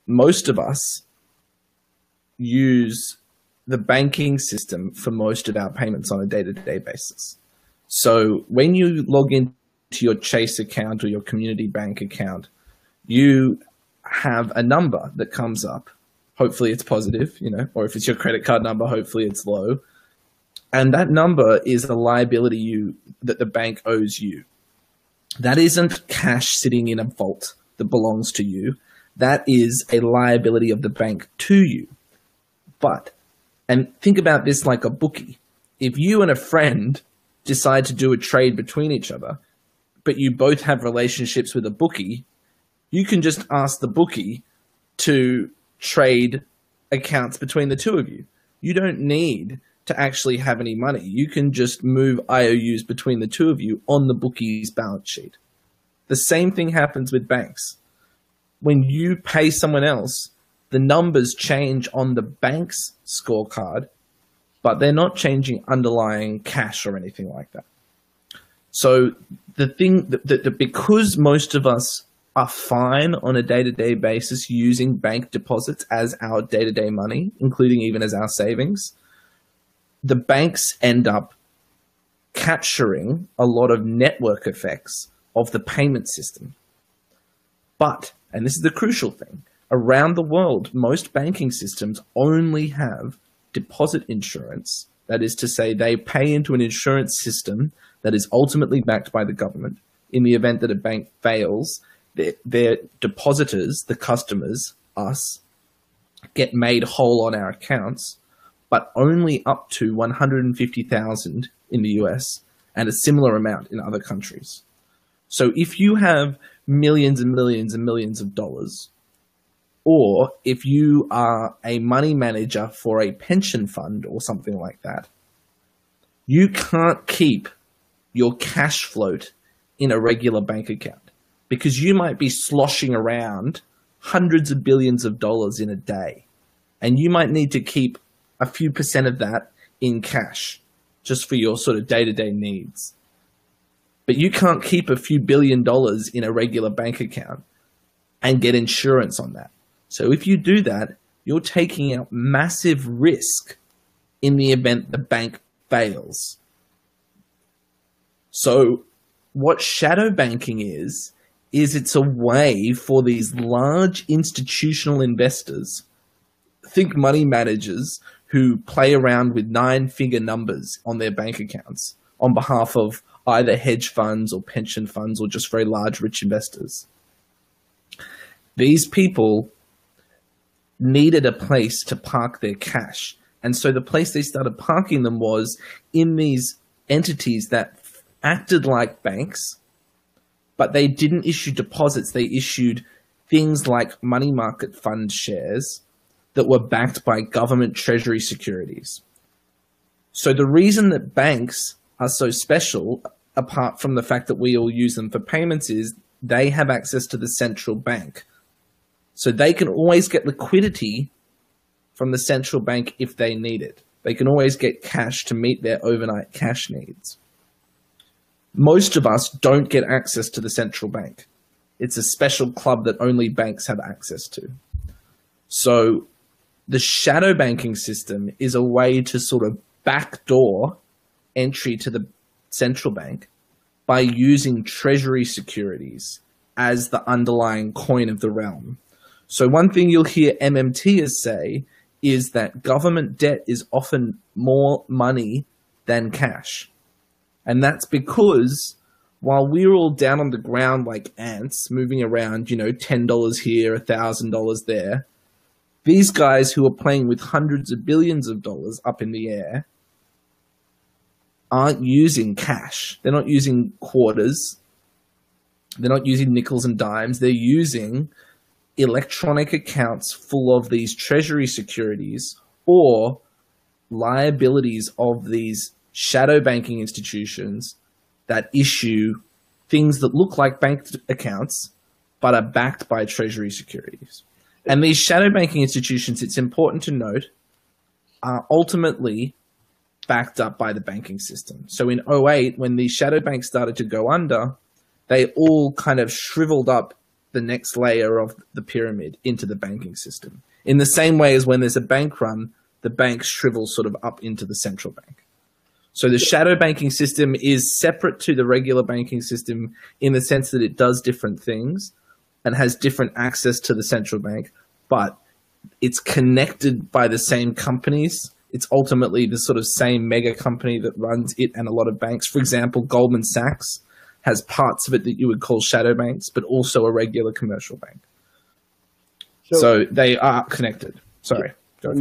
most of us use the banking system for most of our payments on a day-to-day basis. So when you log into your Chase account or your community bank account, you have a number that comes up. Hopefully it's positive, or if it's your credit card number, hopefully it's low. And that number is a liability that the bank owes you. That isn't cash sitting in a vault that belongs to you. That is a liability of the bank to you. And think about this like a bookie. If you and a friend decide to do a trade between each other, but you both have relationships with a bookie, you can just ask the bookie to trade accounts between the two of you. You don't need to actually have any money. You can just move IOUs between the two of you on the bookie's balance sheet. The same thing happens with banks. When you pay someone else, the numbers change on the bank's scorecard, but they're not changing underlying cash or anything like that. So the thing that because most of us are fine on a day-to-day basis using bank deposits as our day-to-day money, including even as our savings, the banks end up capturing a lot of network effects of the payment system. But, and this is the crucial thing, around the world, most banking systems only have deposit insurance. That is to say, they pay into an insurance system that is ultimately backed by the government. In the event that a bank fails, their depositors, the customers, us, get made whole on our accounts, but only up to 150,000 in the US and a similar amount in other countries. So if you have millions and millions and millions of dollars, or if you are a money manager for a pension fund or something like that, you can't keep your cash float in a regular bank account because you might be sloshing around hundreds of billions of dollars in a day. And you might need to keep a few percent of that in cash just for your sort of day-to-day needs. But you can't keep a few $billion in a regular bank account and get insurance on that. So if you do that, you're taking out massive risk in the event the bank fails. So what shadow banking is it's a way for these large institutional investors, think money managers who play around with 9-figure numbers on their bank accounts on behalf of either hedge funds or pension funds or just very large rich investors. These people needed a place to park their cash. And so the place they started parking them was in these entities that acted like banks, but they didn't issue deposits. They issued things like money market fund shares that were backed by government treasury securities. So the reason that banks are so special, apart from the fact that we all use them for payments, is they have access to the central bank. So they can always get liquidity from the central bank if they need it. They can always get cash to meet their overnight cash needs. Most of us don't get access to the central bank. It's a special club that only banks have access to. So the shadow banking system is a way to sort of backdoor entry to the central bank by using treasury securities as the underlying coin of the realm. So one thing you'll hear MMTers say is that government debt is often more money than cash. And that's because while we're all down on the ground like ants, moving around, $10 here, $1,000 there, these guys who are playing with hundreds of billions of dollars up in the air aren't using cash. They're not using quarters. They're not using nickels and dimes. They're using electronic accounts full of these treasury securities or liabilities of these shadow banking institutions that issue things that look like bank accounts but are backed by treasury securities. And these shadow banking institutions, it's important to note, are ultimately backed up by the banking system. So in '08, when these shadow banks started to go under, they all kind of shriveled up the next layer of the pyramid into the banking system. In the same way as when there's a bank run, the bank shrivels sort of up into the central bank. So the shadow banking system is separate to the regular banking system in the sense that it does different things and has different access to the central bank, but it's connected by the same companies. It's ultimately the sort of same mega company that runs it and a lot of banks. For example, Goldman Sachs has parts of it that you would call shadow banks, but also a regular commercial bank. So they are connected. Sorry. Go.